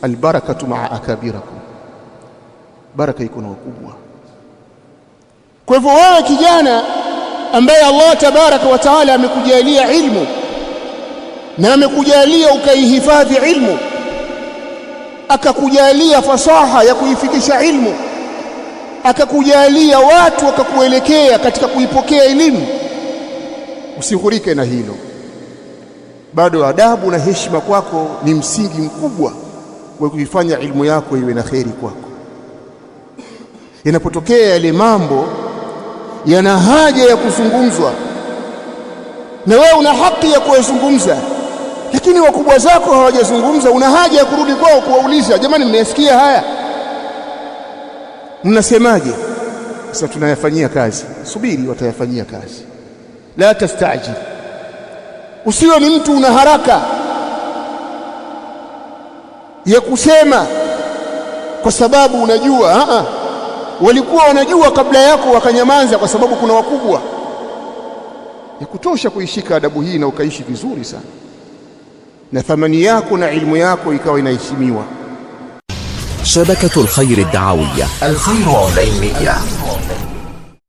albarakatu maa akabirakum, baraka iko na wakubwa. Kwa hivyo wewe kijana ambaye Allah tabaraka wa taala amekujalia ilmu na amekujalia ukaihifadhi ilmu, akakujalia fasaha ya kuifikisha ilmu, akakujalia watu wakakuelekea katika kuipokea elimu, usighurike na hilo. Bado adabu na heshima kwako ni msingi mkubwa wa kuifanya ilmu yako iwe na kheri kwako. Inapotokea yale mambo yana haja ya kuzungumzwa na wewe una haki ya kuyazungumza, lakini wakubwa zako hawajazungumza, una haja ya kurudi kwao kuwauliza, jamani, mmesikia haya, mnasemaje? Sasa tunayafanyia kazi. Subiri, watayafanyia kazi. La tastajil, usiwe ni mtu una haraka ya kusema kwa sababu unajua. Walikuwa wanajua kabla yako wakanyamaza kwa sababu kuna wakubwa. Ya kutosha kuishika adabu hii na ukaishi vizuri sana, na thamani yako na ilmu yako ikawa inaheshimiwa. شبكة الخير الدعوية الخير أونلاين ميديا.